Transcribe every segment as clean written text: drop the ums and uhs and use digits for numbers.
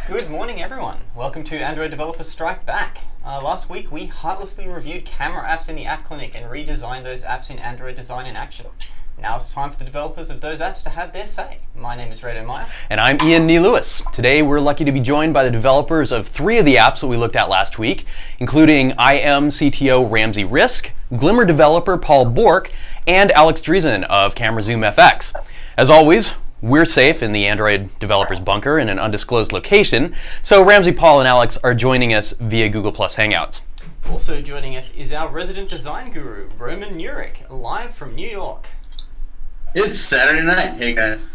Good morning, everyone. Welcome to Android Developers Strike Back. Last week, we heartlessly reviewed camera apps in the App Clinic and redesigned those apps in Android Design in Action. Now it's time for the developers of those apps to have their say. My name is Rado Meyer. And I'm Ian Nee Lewis. Today, we're lucky to be joined by the developers of 3 of the apps that we looked at last week, including IM CTO Ramsey Risk, Glimmer developer Paul Bork, and Alex Driesen of Camera Zoom FX. As always, we're safe in the Android developers bunker in an undisclosed location, so Ramsey, Paul, and Alex are joining us via Google Plus Hangouts. Also joining us is our resident design guru, Roman Nurek, live from New York. It's Saturday night. Hey guys.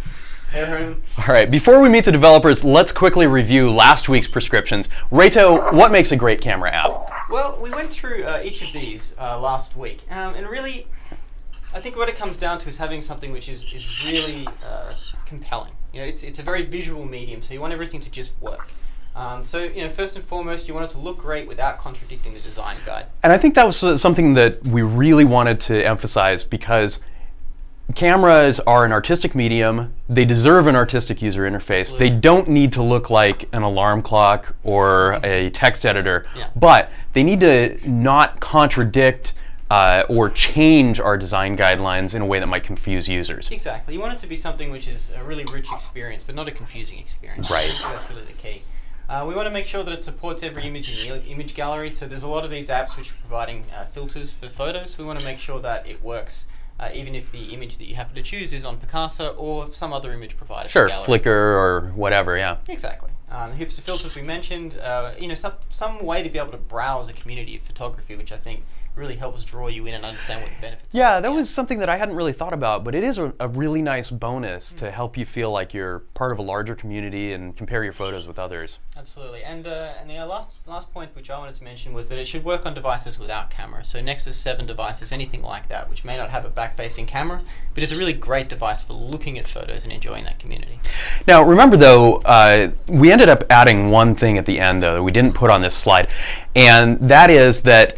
Hey Roman. All right, before we meet the developers, let's quickly review last week's prescriptions. Rato, what makes a great camera app? Well, we went through each of these last week, and really, I think what it comes down to is having something which is really compelling. You know, it's a very visual medium, so you want everything to just work. So, you know, first and foremost, you want it to look great without contradicting the design guide. And I think that was something that we really wanted to emphasize because cameras are an artistic medium. They deserve an artistic user interface. Absolutely. They don't need to look like an alarm clock or a text editor, Yeah. but they need to not contradict or change our design guidelines in a way that might confuse users. Exactly. You want it to be something which is a really rich experience, but not a confusing experience. Right. So that's really the key. We want to make sure that it supports every image in the image gallery. So there's a lot of these apps which are providing filters for photos. We want to make sure that it works, even if the image that you happen to choose is on Picasa or some other image provider. Sure, gallery. Flickr or whatever, yeah. Exactly. The hipster filters we mentioned, you know, some way to be able to browse a community of photography, which I think really helps draw you in and understand what the benefits are. Yeah, that was something that I hadn't really thought about, but it is a really nice bonus to help you feel like you're part of a larger community and compare your photos with others. Absolutely. And the last point which I wanted to mention was that it should work on devices without camera. So Nexus 7 devices, anything like that, which may not have a back-facing camera, but is a really great device for looking at photos and enjoying that community. Now, remember though, we ended up adding one thing at the end though that we didn't put on this slide, and that is that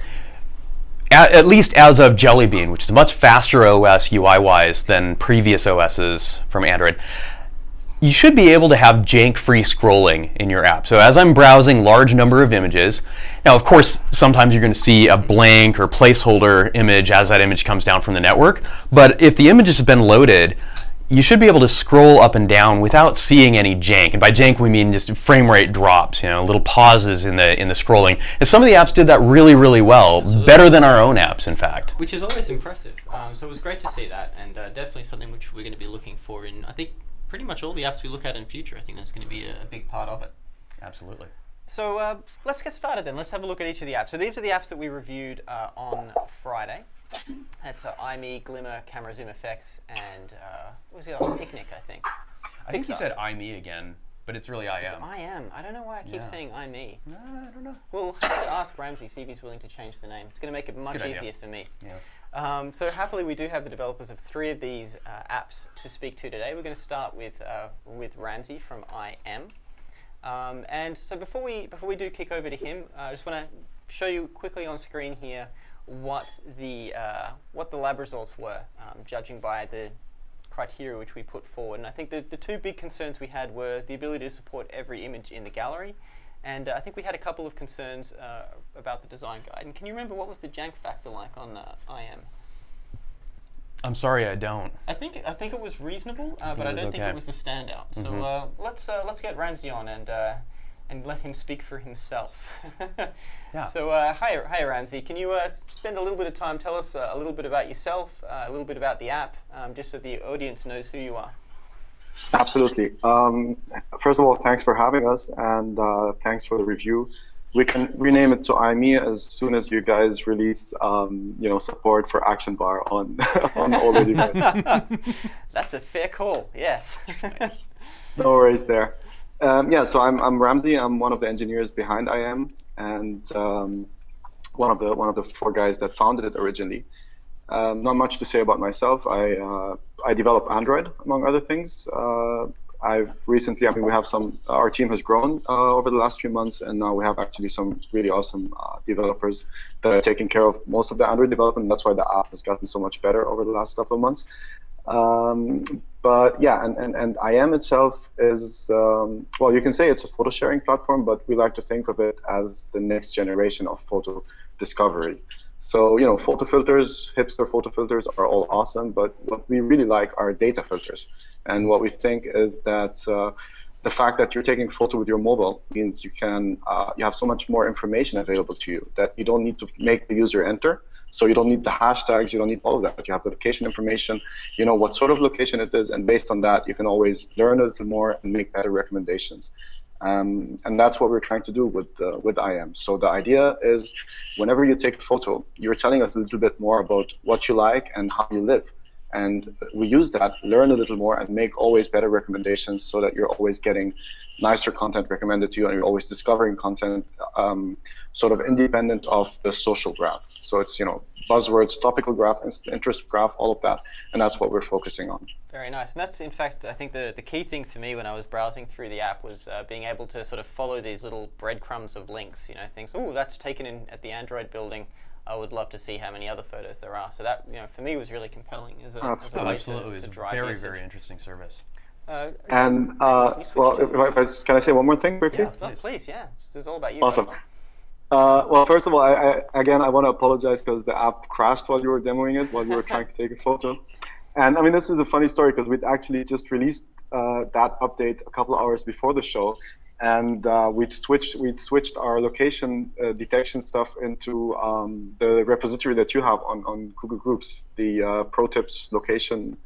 at least as of Jelly Bean, which is a much faster OS UI-wise than previous OSs from Android, you should be able to have jank-free scrolling in your app. So as I'm browsing large number of images, now of course sometimes you're going to see a blank or placeholder image as that image comes down from the network, but if the image has been loaded, you should be able to scroll up and down without seeing any jank. And by jank we mean just frame rate drops, you know, little pauses in the scrolling. And some of the apps did that really, really well, Absolutely. better than our own apps, in fact. Which is always impressive. So it was great to see that, and definitely something which we're going to be looking for in, I think, pretty much all the apps we look at in future. I think that's going to be a big part of it. Absolutely. So let's get started then. Let's have a look at each of the apps. So these are the apps that we reviewed on Friday. That's IME, Glimmer, Camera Zoom FX, and what was the other one? Picnic, I think. I think you Pixar. said IME again, but it's really IM. It's IM. I don't know why I keep Yeah. saying IME. No, I don't know. We'll have to ask Ramsey, see if he's willing to change the name. It's going to make it much good idea. easier for me. Yeah. So happily we do have the developers of 3 of these apps to speak to today. We're going to start with Ramsey from IM. And so before we do kick over to him, I just want to show you quickly on screen here what the lab results were, judging by the criteria which we put forward. And I think the 2 big concerns we had were the ability to support every image in the gallery, and I think we had a couple of concerns about the design guide. And can you remember what was the jank factor like on IM? I'm sorry, I don't. I think it was reasonable, but I was don't think okay. it was the standout. So let's get Ramsey on and let him speak for himself. Yeah. So hi Ramsey, can you spend a little bit of time, tell us a little bit about yourself, a little bit about the app, just so the audience knows who you are. Absolutely. First of all, thanks for having us, and thanks for the review. We can rename it to IME as soon as you guys release, support for Action Bar on on all the devices. That's a fair call. Yes. Nice. No worries there. So I'm Ramsey. I'm one of the engineers behind IM, and one of the 4 guys that founded it originally. Not much to say about myself. I develop Android, among other things. Our team has grown over the last few months, and now we have actually some really awesome developers that are taking care of most of the Android development. That's why the app has gotten so much better over the last couple of months. But yeah, and IM itself is, well, you can say it's a photo sharing platform, but we like to think of it as the next generation of photo discovery. So, photo filters, hipster photo filters are all awesome, but what we really like are data filters. And what we think is that the fact that you're taking a photo with your mobile means you have so much more information available to you that you don't need to make the user enter. So you don't need the hashtags, you don't need all of that. You have the location information, you know what sort of location it is, and based on that, you can always learn a little more and make better recommendations. And that's what we're trying to do with IM. So the idea is, whenever you take a photo, you're telling us a little bit more about what you like and how you live. And we use that, learn a little more, and make always better recommendations so that you're always getting nicer content recommended to you, and you're always discovering content sort of independent of the social graph. So it's, buzzwords, topical graph, interest graph, all of that. And that's what we're focusing on. Very nice. And that's, in fact, I think the key thing for me when I was browsing through the app was being able to sort of follow these little breadcrumbs of links, things, oh, that's taken in at the Android building. I would love to see how many other photos there are. So that, for me, was really compelling as a way absolutely. to It's drive a very, usage. very interesting service. Well, can I say one more thing quickly? Yeah, please, yeah. It's all about you. Awesome. Well, first of all, I want to apologize because the app crashed while you were demoing it, while you were trying to take a photo. And I mean, this is a funny story because we'd actually just released that update a couple of hours before the show. And we'd switched our location detection stuff into the repository that you have on Google Groups, the Pro Tips location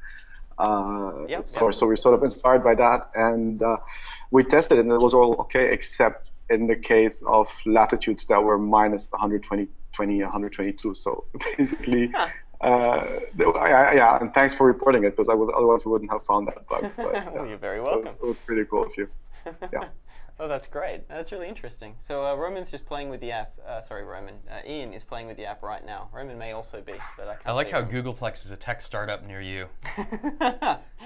source. So we're sort of inspired by that, and we tested it, and it was all okay, except in the case of latitudes that were minus 120, 122. So basically, and thanks for reporting it, because otherwise we wouldn't have found that bug. But, Well, you're very welcome. It was pretty cool of you. Yeah. Oh, that's great. That's really interesting. So Roman's just playing with the app. Ian is playing with the app right now. Roman may also be, but I can't I like see how Roman. Googleplex is a tech startup near you.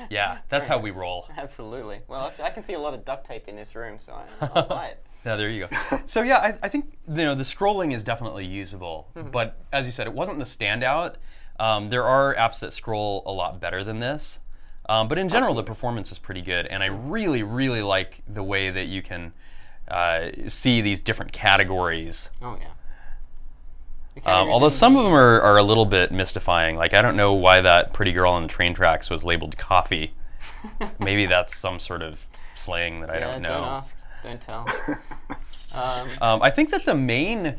Yeah, that's how we roll. Absolutely. Well, I can see a lot of duct tape in this room, so I'll buy it. Yeah, there you go. So yeah, I think the scrolling is definitely usable, but as you said, it wasn't the standout. There are apps that scroll a lot better than this. But in general, the performance is pretty good, and I really, really like the way that you can see these different categories. Oh, yeah. Although some of them are a little bit mystifying. Like, I don't know why that pretty girl on the train tracks was labeled coffee. Maybe that's some sort of slang that I don't know. Don't ask, don't tell. I think that the main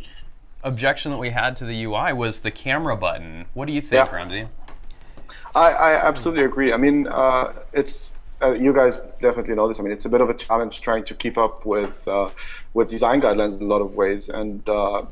objection that we had to the UI was the camera button. What do you think, Ramsey? I absolutely agree. I mean, it's you guys definitely know this. I mean, it's a bit of a challenge trying to keep up with design guidelines in a lot of ways, and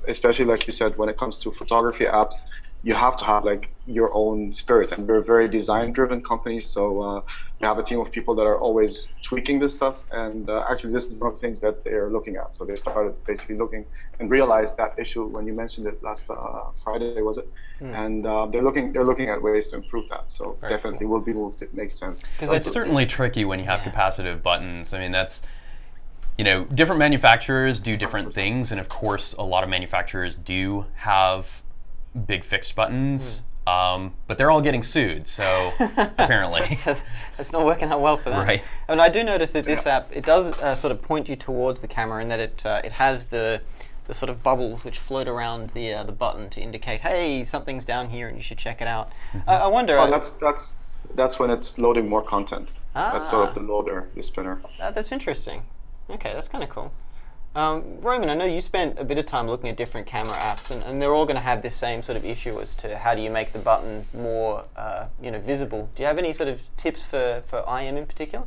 especially like you said, when it comes to photography apps, you have to have like your own spirit. And we're a very design-driven company, so we have a team of people that are always tweaking this stuff. And actually, this is one of the things that they're looking at. So they started basically looking and realized that issue when you mentioned it last Friday, was it? And they're looking at ways to improve that. So Very definitely will be moved. It makes sense. Because it's certainly tricky when you have capacitive buttons. I mean, that's, different manufacturers do different things, and of course, a lot of manufacturers do have big fixed buttons, but they're all getting sued, so apparently. It's not working out well for them. Right. And I do notice that this app, it does sort of point you towards the camera, in that it has the sort of bubbles which float around the button to indicate, hey, something's down here and you should check it out. I wonder... Oh, that's when it's loading more content. That's sort of the loader, the spinner. That's interesting. Okay, that's kind of cool. Roman, I know you spent a bit of time looking at different camera apps, and they're all going to have this same sort of issue as to how do you make the button more, visible. Do you have any sort of tips for IM in particular?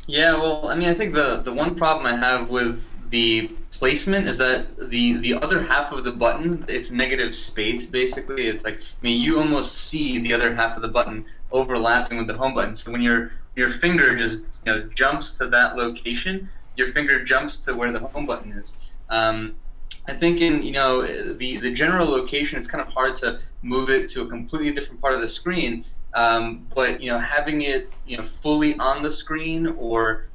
Yeah, well, I mean, I think the one problem I have with the placement is that the other half of the button, it's negative space, basically. It's like, you almost see the other half of the button overlapping with the home button. So when your finger just jumps to that location, your finger jumps to where the home button is. I think in the general location, it's kind of hard to move it to a completely different part of the screen. But having it fully on the screen or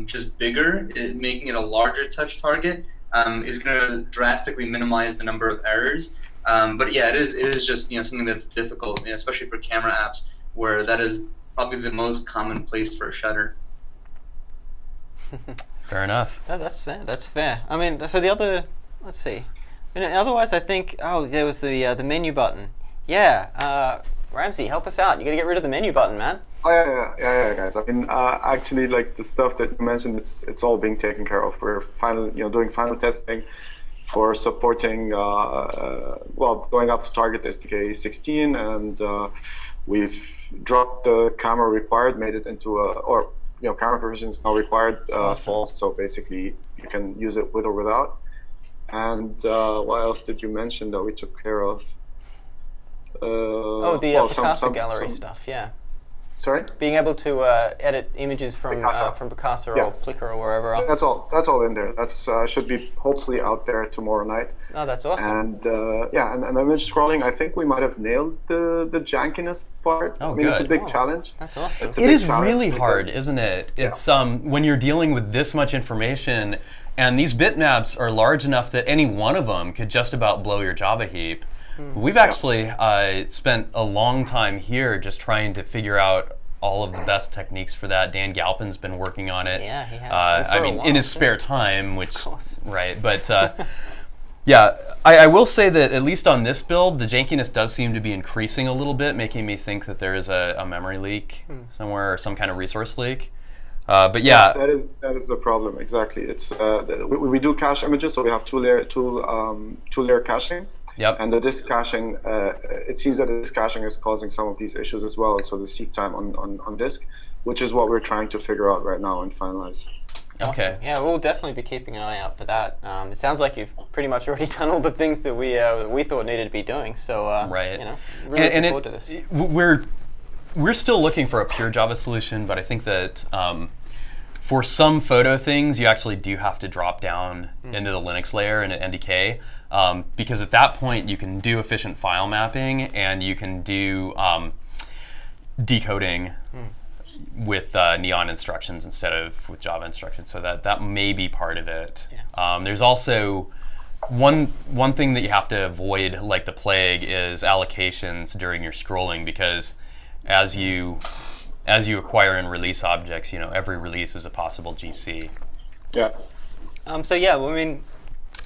just bigger, making it a larger touch target is going to drastically minimize the number of errors. But yeah, it is just something that's difficult, especially for camera apps, where that is probably the most common place for a shutter. Fair enough. No, that's fair. I mean, so the other, let's see. Otherwise, I think, there was the menu button. Yeah, Ramsey, help us out. You got to get rid of the menu button, man. Oh yeah, guys. I mean, actually, like the stuff that you mentioned, it's all being taken care of. We're doing final testing for supporting, going up to Target SDK 16, and we've dropped the camera required, made it into camera provision is now required false. So basically, you can use it with or without. And what else did you mention that we took care of? The Picasa gallery stuff, yeah. Sorry? Being able to edit images from Picasa or Flickr or wherever else. That's all in there. That's should be hopefully out there tomorrow night. Oh, that's awesome. And and image scrolling, I think we might have nailed the jankiness part. Oh, I mean, good. it's a big challenge. That's awesome. It is really hard, isn't it? It's when you're dealing with this much information, and these bitmaps are large enough that any one of them could just about blow your Java heap. We've actually spent a long time here just trying to figure out all of the best techniques for that. Dan Galpin's been working on it. Yeah, he has. In his spare time, which right, but I will say that at least on this build, the jankiness does seem to be increasing a little bit, making me think that there is a memory leak somewhere or some kind of resource leak. But yeah, that is the problem exactly. It's we do cache images, so we have two layer caching. Yep. And the disk caching, it seems that the disk caching is causing some of these issues as well. So the seek time on disk, which is what we're trying to figure out right now and finalize. Okay. Awesome. Yeah, we'll definitely be keeping an eye out for that. It sounds like you've pretty much already done all the things that we thought needed to be doing. So right. Really looking forward to this. We're still looking for a pure Java solution, but I think that for some photo things, you actually do have to drop down into the Linux layer in an NDK. Because at that point you can do efficient file mapping and you can do decoding with Neon instructions instead of with Java instructions. So that may be part of it. Yeah. There's also one thing that you have to avoid like the plague is allocations during your scrolling, because as you acquire and release objects, every release is a possible GC. Yeah.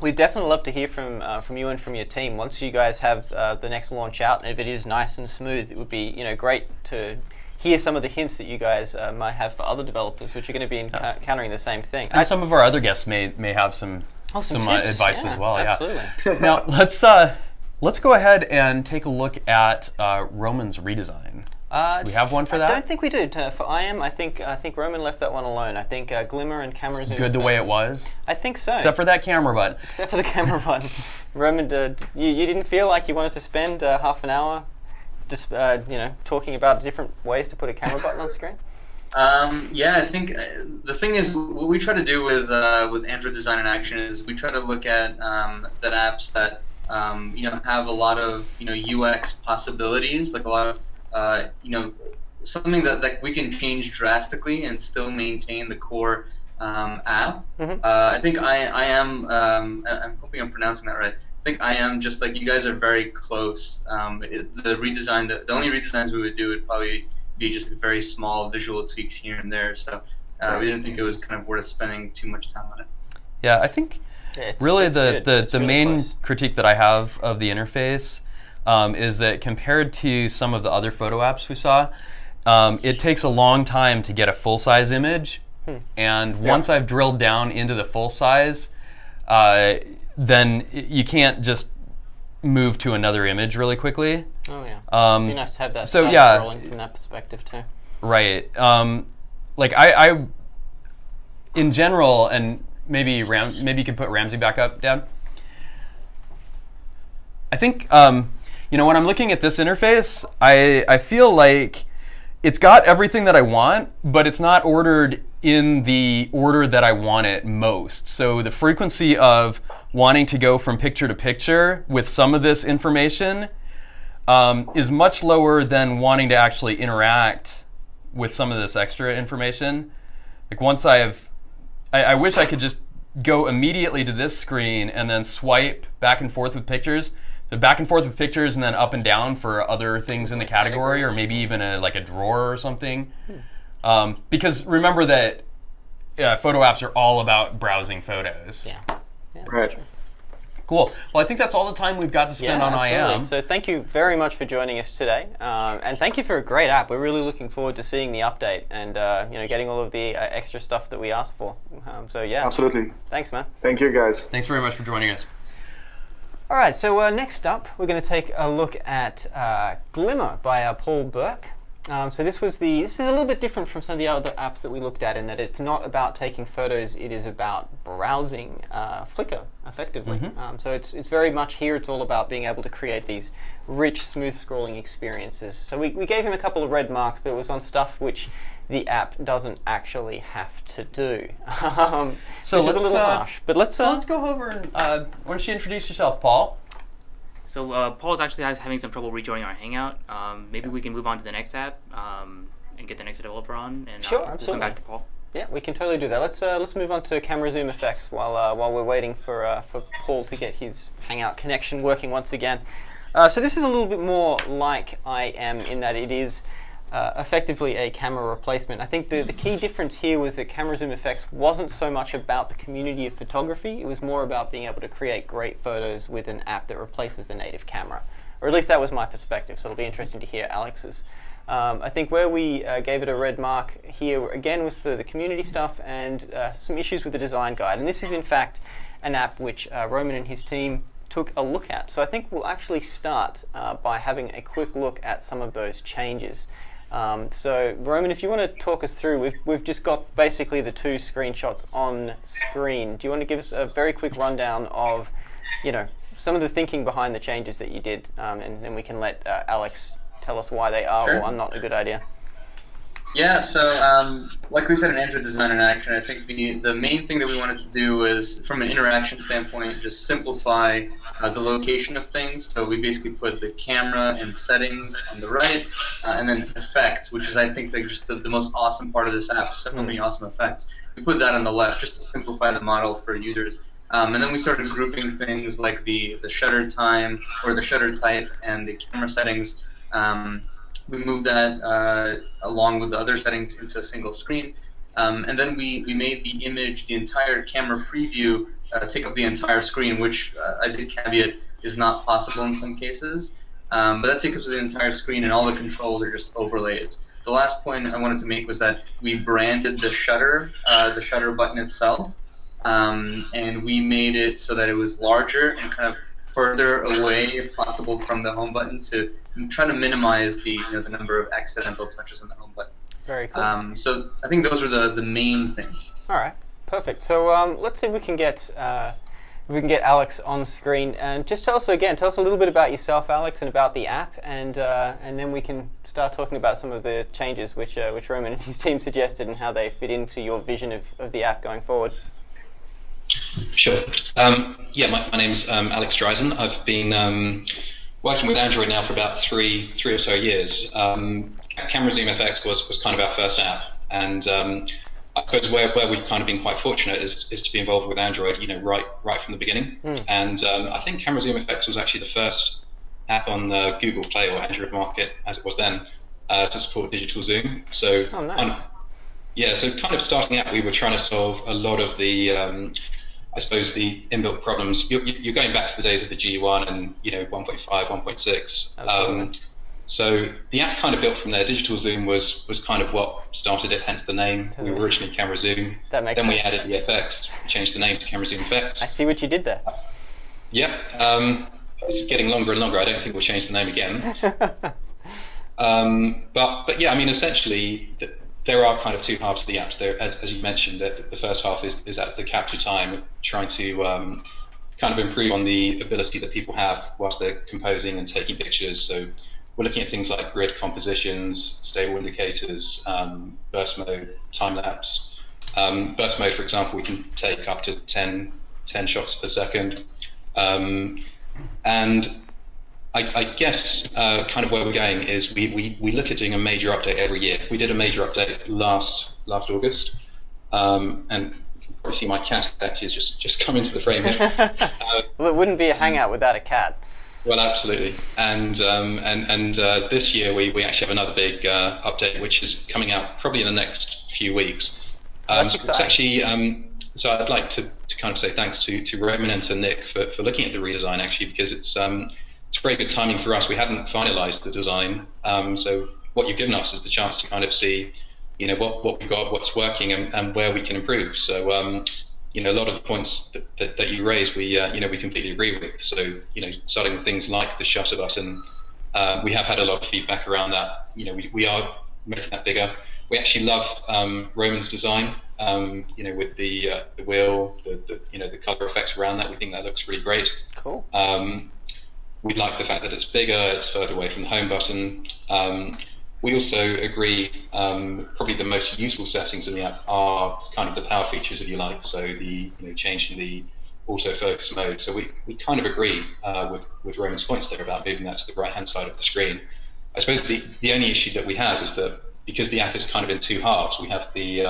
We'd definitely love to hear from you and from your team once you guys have the next launch out, and if it is nice and smooth, it would be great to hear some of the hints that you guys might have for other developers, which are going to be encountering the same thing. And some of our other guests may have some advice as well. Absolutely. Yeah. Now let's go ahead and take a look at Roman's redesign. Do we have one for that? I don't think we do. For IM, I think Roman left that one alone. I think Glimmer and cameras. Good the way it was. I think so. Except for that camera button. Except for the camera button. Roman, you didn't feel like you wanted to spend half an hour, just talking about different ways to put a camera button on screen? I think the thing is, what we try to do with Android Design in Action is we try to look at that apps that have a lot of UX possibilities, like a lot of something that we can change drastically and still maintain the core app. I think I am. I'm hoping I'm pronouncing that right. I think I am just like you guys are very close. The redesign, the only redesigns we would do would probably be just very small visual tweaks here and there. So we didn't think it was kind of worth spending too much time on it. Yeah, I think really the main critique that I have of the interface is that compared to some of the other photo apps we saw, it takes a long time to get a full-size image. And once I've drilled down into the full size, then you can't just move to another image really quickly. Oh yeah. It'd be nice to have that scrolling from that perspective too. Right. Like I in general, and maybe you could put Ramsey back up, Dad. I think when I'm looking at this interface, I feel like it's got everything that I want, but it's not ordered in the order that I want it most. So the frequency of wanting to go from picture to picture with some of this information is much lower than wanting to actually interact with some of this extra information. Like once I wish I could just go immediately to this screen and then swipe back and forth with pictures. So back and forth with pictures, and then up and down for other things in the category, or maybe even like a drawer or something. Because remember that photo apps are all about browsing photos. Yeah, that's Right. true. Cool. Well, I think that's all the time we've got to spend on absolutely. IM. So thank you very much for joining us today, and thank you for a great app. We're really looking forward to seeing the update and getting all of the extra stuff that we asked for. So yeah, Absolutely. thanks, man. Thank you, guys. Thanks very much for joining us. All right, so next up, we're going to take a look at Glimmer by Paul Burke. So this is a little bit different from some of the other apps that we looked at in that it's not about taking photos, it is about browsing Flickr effectively. So it's very much here, it's all about being able to create these rich, smooth scrolling experiences. So we gave him a couple of red marks, but it was on stuff which the app doesn't actually have to do. So which is a let's, little harsh. But let's go over and why don't you introduce yourself, Paul? So Paul's actually having some trouble rejoining our Hangout. Maybe we can move on to the next app and get the next developer on, and Sure, we'll absolutely. come back to Paul. Yeah, we can totally do that. Let's move on to camera zoom effects while we're waiting for Paul to get his Hangout connection working once again. So this is a little bit more like IM in that it is effectively a camera replacement. I think the key difference here was that camera zoom effects wasn't so much about the community of photography, it was more about being able to create great photos with an app that replaces the native camera. Or at least that was my perspective, so it'll be interesting to hear Alex's. I think where we gave it a red mark here again was the community stuff and some issues with the design guide. And this is in fact an app which Roman and his team took a look at. So I think we'll actually start by having a quick look at some of those changes. So Roman, if you want to talk us through, we've just got basically the two screenshots on screen. Do you want to give us a very quick rundown of, some of the thinking behind the changes that you did, and then we can let Alex tell us why they are or are not a good idea. Yeah, so like we said in Android Design in Action, I think the main thing that we wanted to do was, from an interaction standpoint, just simplify the location of things. So we basically put the camera and settings on the right, and then effects, which is I think just the most awesome part of this app. So many awesome effects. We put that on the left just to simplify the model for users. And then we started grouping things like the shutter time or the shutter type and the camera settings. We moved that along with the other settings into a single screen. And then we made the image, the entire camera preview, take up the entire screen, which I did caveat is not possible in some cases. But that takes up the entire screen, and all the controls are just overlaid. The last point I wanted to make was that we branded the shutter button itself, and we made it so that it was larger and kind of further away, if possible, from the home button to try to minimize the number of accidental touches on the home button. Very cool. So I think those are the main things. All right, perfect. So let's see if we can get Alex on screen, and just tell us a little bit about yourself, Alex, and about the app, and then we can start talking about some of the changes which Roman and his team suggested and how they fit into your vision of the app going forward. Sure. My name's Alex Dreisen. I've been working with Android now for about three or so years. Camera Zoom FX was kind of our first app, and I suppose where we've kind of been quite fortunate is to be involved with Android, right from the beginning. And I think Camera Zoom FX was actually the first app on the Google Play or Android Market, as it was then, to support digital zoom. So oh, nice. Kind of starting out, we were trying to solve a lot of the I suppose the inbuilt problems. You're going back to the days of the G1 and 1.5, 1.6. So the app kind of built from there. Digital Zoom was kind of what started it, hence the name. We were originally Camera Zoom. That makes then sense. We added the FX, changed the name to Camera Zoom FX. I see what you did there. Yep. It's getting longer and longer. I don't think we'll change the name again. But yeah, I mean, essentially, there are kind of two halves of the apps. There, as you mentioned, the first half is at the capture time, trying to kind of improve on the ability that people have whilst they're composing and taking pictures. So we're looking at things like grid compositions, stable indicators, burst mode, time lapse. Burst mode, for example, we can take up to 10 shots per second. And I guess kind of where we're going is we look at doing a major update every year. We did a major update last August, and you can probably see my cat actually has just come into the frame here. Well, it wouldn't be a Hangout without a cat. Well, absolutely. And this year we actually have another big update, which is coming out probably in the next few weeks. That's It's exciting. actually so I'd like to kind of say thanks to Roman and to Nick for looking at the redesign actually, because it's very good timing for us. We hadn't finalised the design, so what you've given us is the chance to kind of see, what we've got, what's working, and where we can improve. So a lot of the points that you raised, we completely agree with. So starting with things like the shutter button, we have had a lot of feedback around that. We are making that bigger. We actually love Roman's design. With the wheel, the color effects around that. We think that looks really great. Cool. We like the fact that it's bigger, it's further away from the home button. We also agree probably the most useful settings in the app are kind of the power features, if you like. So the changing the autofocus mode. So we kind of agree with Roman's points there about moving that to the right hand side of the screen. I suppose the only issue that we have is that because the app is kind of in two halves, we have the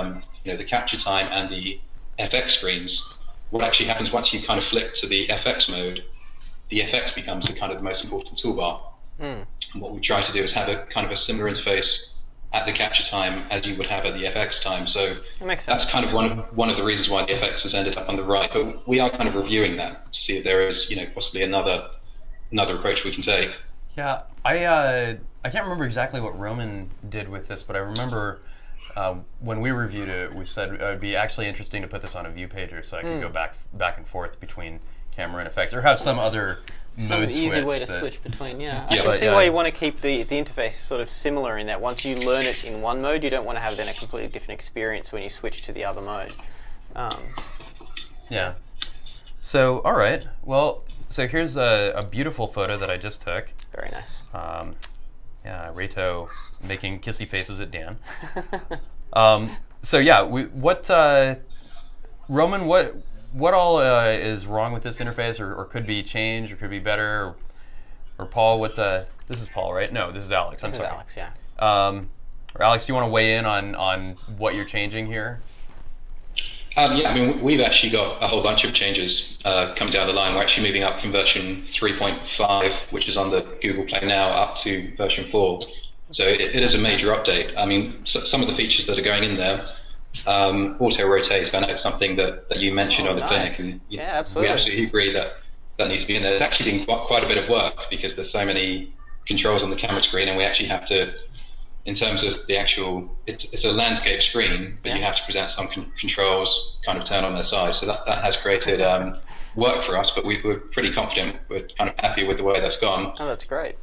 the capture time and the FX screens. What actually happens once you kind of flip to the FX mode, the FX becomes the kind of the most important toolbar. And what we try to do is have a kind of a similar interface at the capture time as you would have at the FX time. So That makes sense. that's kind of one of the reasons why the FX has ended up on the right. But we are kind of reviewing that to see if there is possibly another approach we can take. Yeah, I can't remember exactly what Roman did with this, but I remember when we reviewed it, we said it would be actually interesting to put this on a view pager so I could go back and forth between camera and effects, or have some other Some mode easy switch way to that- switch between, yeah. Yeah, I can but, see why you want to keep the interface sort of similar in that once you learn it in one mode, you don't want to have then a completely different experience when you switch to the other mode. Yeah. So, all right. Well, so here's a beautiful photo that I just took. Very nice. Yeah, Reto making kissy faces at Dan. So yeah, Roman, what all is wrong with this interface, or could be changed, or could be better, or Paul, this is Paul, right? No, this is Alex. This I'm is sorry. Alex, yeah. Or Alex, do you want to weigh in on what you're changing here? Yeah, I mean, we've actually got a whole bunch of changes coming down the line. We're actually moving up from version 3.5, which is on the Google Play now, up to version 4. So it is a major update. I mean, some of the features that are going in there, auto rotate, I know it's something that you mentioned on the nice. clinic, and Yeah, absolutely. we absolutely agree that needs to be in there. It's actually been quite a bit of work because there's so many controls on the camera screen, and we actually have to, in terms of the actual, it's a landscape screen, but you have to present some controls kind of turn on their side. So that has created work for us, but we're pretty confident. We're kind of happy with the way that's gone. Oh, that's great.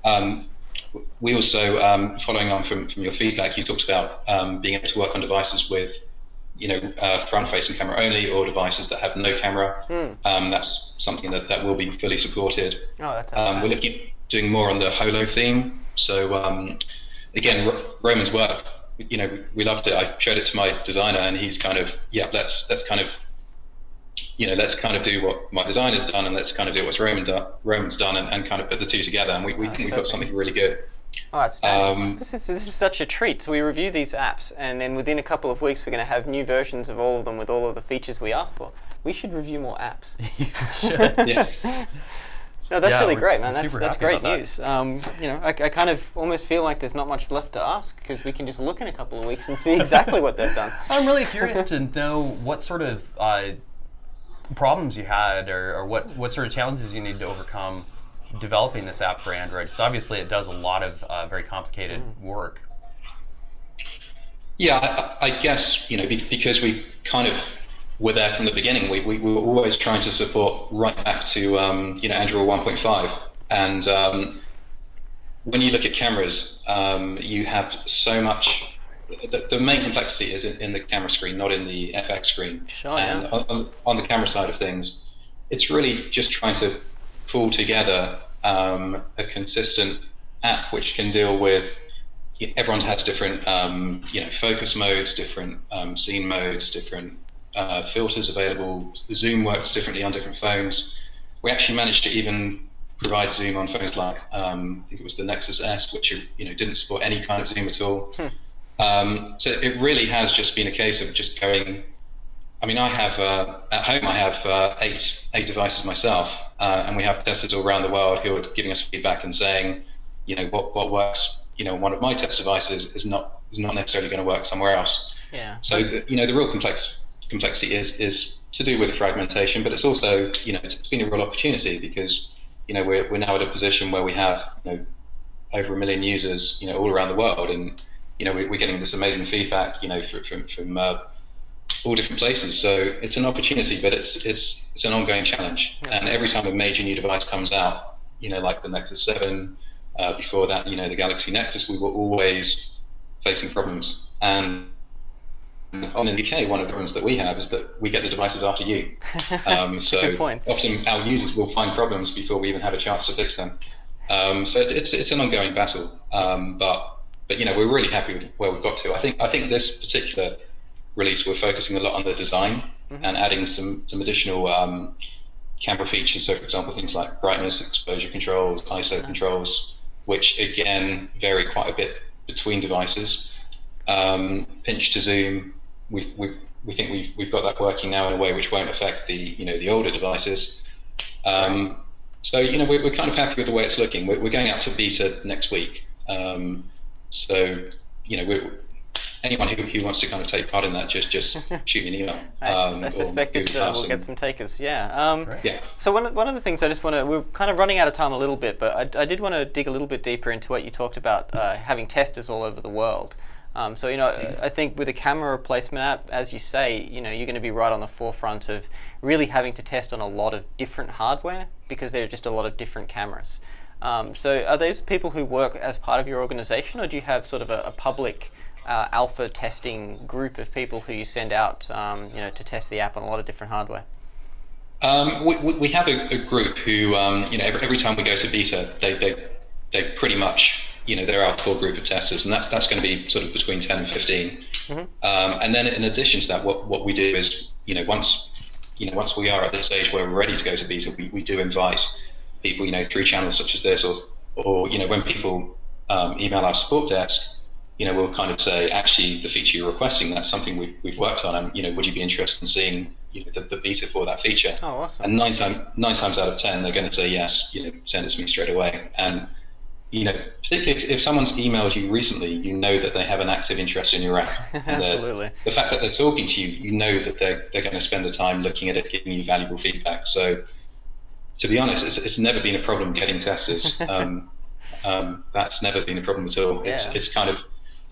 We also, following on from your feedback, you talked about being able to work on devices with, front-facing camera only, or devices that have no camera. That's something that will be fully supported. Oh, that's We're looking at doing more on the Holo theme. So again, Roman's work, we loved it. I showed it to my designer, and he's kind of, let's kind of do what my designer's done, and let's kind of do what Roman's done, and kind of put the two together. And we think we've got something really good. Oh, outstanding. This is such a treat. So we review these apps, and then within a couple of weeks, we're going to have new versions of all of them with all of the features we asked for. We should review more apps. Yeah. No, that's Yeah, really we're great, man. super That's happy great about news. I kind of almost feel like there's not much left to ask because we can just look in a couple of weeks and see exactly what they've done. I'm really curious to know what sort of problems you had, or what sort of challenges you need to overcome developing this app for Android. Because obviously it does a lot of very complicated work. Yeah, I guess because we kind of were there from the beginning. We were always trying to support right back to Android 1.5, and when you look at cameras, you have so much. The main complexity is in the camera screen, not in the FX screen. Sure, and yeah. on the camera side of things, it's really just trying to pull together a consistent app which can deal with. Everyone has different focus modes, different scene modes, different filters available. Zoom works differently on different phones. We actually managed to even provide zoom on phones like I think it was the Nexus S, which didn't support any kind of zoom at all. So it really has just been a case of just going I mean, I have at home. I have eight devices myself, and we have testers all around the world who are giving us feedback and saying, what works. One of my test devices is not necessarily going to work somewhere else. Yeah. So the real complexity is to do with the fragmentation, but it's also it's been a real opportunity because we're now at a position where we have over 1 million users all around the world, and we're getting this amazing feedback from all different places. So it's an opportunity, but it's an ongoing challenge. And every time a major new device comes out, like the Nexus 7, before that, the Galaxy Nexus, we were always facing problems. And in the UK, one of the problems that we have is that we get the devices after you. So Good point. often our users will find problems before we even have a chance to fix them. So it's an ongoing battle. But we're really happy with where we've got to. I think this particular release, we're focusing a lot on the design and adding some additional camera features. So, for example, things like brightness, exposure controls, ISO controls, which again vary quite a bit between devices. Pinch to zoom, we think we've got that working now in a way which won't affect the older devices. So we're kind of happy with the way it's looking. We're going out to beta next week. So anyone who wants to kind of take part in that, just shoot me an email. I suspect that we'll get some takers. Yeah. Yeah. So one of the things I just want to, we're kind of running out of time a little bit, but I did want to dig a little bit deeper into what you talked about, having testers all over the world. So I think with a camera replacement app, as you say, you're going to be right on the forefront of really having to test on a lot of different hardware because there are just a lot of different cameras. So are those people who work as part of your organization, or do you have sort of a public alpha testing group of people who you send out, to test the app on a lot of different hardware? We have a group who, every time we go to beta, they pretty much, they're our core group of testers, and that's going to be sort of between 10 and 15. And then in addition to that, what we do is, once we are at the stage where we're ready to go to beta, we do invite people, through channels such as this, or when people email our support desk, we'll kind of say, actually, the feature you're requesting, that's something we've worked on, and would you be interested in seeing the beta for that feature? Oh, awesome. And nine times out of 10, they're going to say yes, send it to me straight away. And particularly if someone's emailed you recently, that they have an active interest in your app. Absolutely. The fact that they're talking to you, that they're going to spend the time looking at it, giving you valuable feedback. So, to be honest, it's never been a problem getting testers. That's never been a problem at all. Yeah. It's kind of,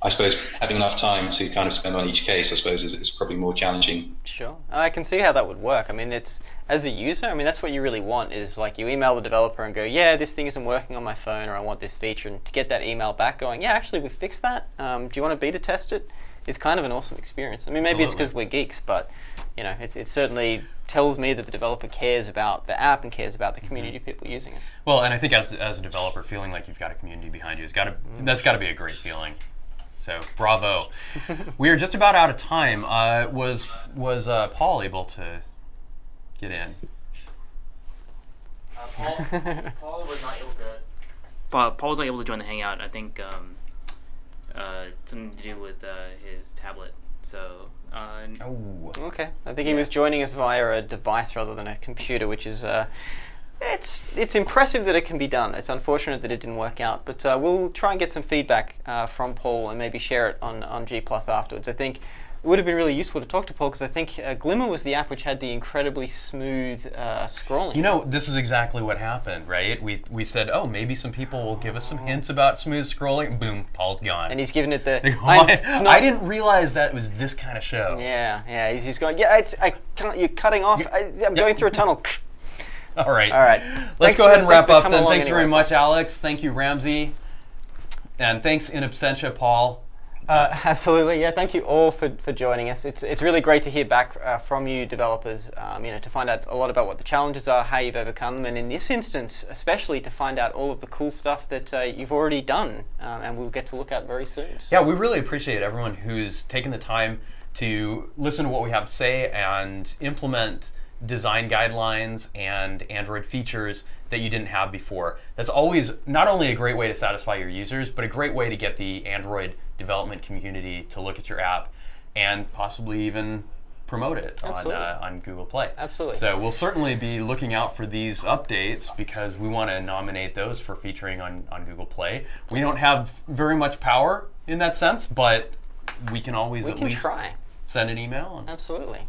I suppose, having enough time to kind of spend on each case, I suppose, is probably more challenging. Sure. I can see how that would work. I mean, it's, as a user, that's what you really want, is like you email the developer and go, yeah, this thing isn't working on my phone, or I want this feature, and to get that email back going, yeah, actually we fixed that. Do you want to beta test it? It's kind of an awesome experience. Maybe Absolutely. It's because we're geeks, but it certainly tells me that the developer cares about the app and cares about the community of people using it. Well, and I think as a developer, feeling like you've got a community behind you that's got to be a great feeling. So bravo. We are just about out of time. Was Paul able to get in? Paul was not able to. Paul was not able to join the hangout. I think something to do with his tablet. So. Okay. I think he was joining us via a device rather than a computer, which is. It's impressive that it can be done. It's unfortunate that it didn't work out, but we'll try and get some feedback from Paul and maybe share it on G+ afterwards. I think it would have been really useful to talk to Paul because I think Glimmer was the app which had the incredibly smooth scrolling. This is exactly what happened, right? We said, maybe some people will give us some hints about smooth scrolling. Boom, Paul's gone. And he's given it the... I didn't realize that was this kind of show. Yeah. He's going, you're cutting off. I'm going through a tunnel. All right. Thanks Let's go ahead and wrap up then. Thanks anyway. very much, Alex. Thank you, Ramsey. And thanks in absentia, Paul. Absolutely, yeah. Thank you all for joining us. It's really great to hear back from you developers, to find out a lot about what the challenges are, how you've overcome them, and in this instance, especially to find out all of the cool stuff that you've already done, and we'll get to look at very soon. So. Yeah, we really appreciate everyone who's taken the time to listen to what we have to say and implement design guidelines and Android features that you didn't have before. That's always not only a great way to satisfy your users, but a great way to get the Android development community to look at your app and possibly even promote it on Google Play. Absolutely. So we'll certainly be looking out for these updates because we want to nominate those for featuring on Google Play. We don't have very much power in that sense, but we can always at least try. Send an email. Absolutely.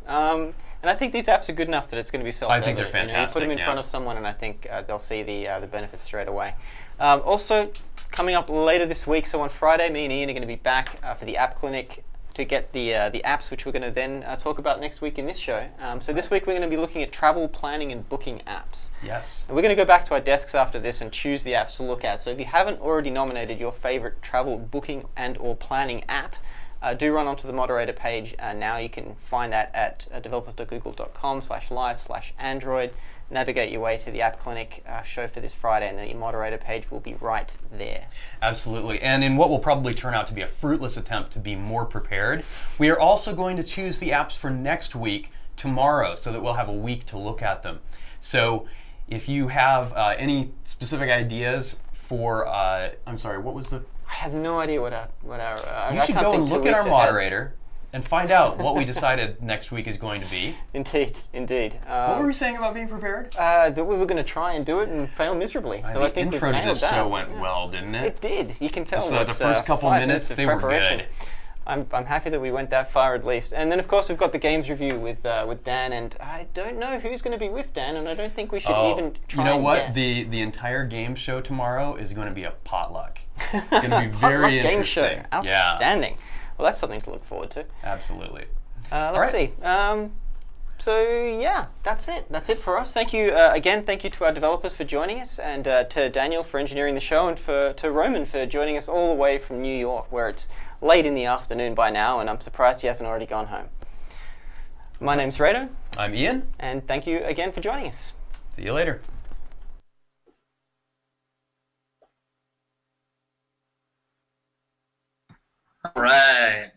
And I think these apps are good enough that it's going to be self-evident. I think they're fantastic. You put them in front of someone, and I think they'll see the benefits straight away. Also, coming up later this week, so on Friday, me and Ian are going to be back for the App Clinic to get the apps, which we're going to then talk about next week in this show. So this week we're going to be looking at travel planning and booking apps. Yes. And we're going to go back to our desks after this and choose the apps to look at. So if you haven't already nominated your favorite travel booking and or planning app, do run onto the moderator page now. You can find that at developers.google.com/live/Android. Navigate your way to the App Clinic show for this Friday, and the moderator page will be right there. Absolutely. And in what will probably turn out to be a fruitless attempt to be more prepared, we are also going to choose the apps for next week tomorrow so that we'll have a week to look at them. So if you have any specific ideas for, I'm sorry, what was the... I have no idea what our you should go and look at our moderator and find out what we decided next week is going to be. Indeed. What were we saying about being prepared? That we were going to try and do it and fail miserably. So I think the intro we've to nailed this that. show went well, didn't it? It did. You can tell. Just, the first couple 5 minutes, of they were preparation. good. I'm happy that we went that far at least. And then of course we've got the games review with Dan, and I don't know who's going to be with Dan, and I don't think we should even try. You know and what? Guess. The entire game show tomorrow is going to be a potluck. It's going to be very interesting. Game show. Outstanding. Yeah. Well, that's something to look forward to. Absolutely. Let's see. So yeah, that's it. That's it for us. Thank you again. Thank you to our developers for joining us, and to Daniel for engineering the show, and to Roman for joining us all the way from New York, where it's late in the afternoon by now, and I'm surprised he hasn't already gone home. My name's Rado. I'm Ian. And thank you again for joining us. See you later. All right.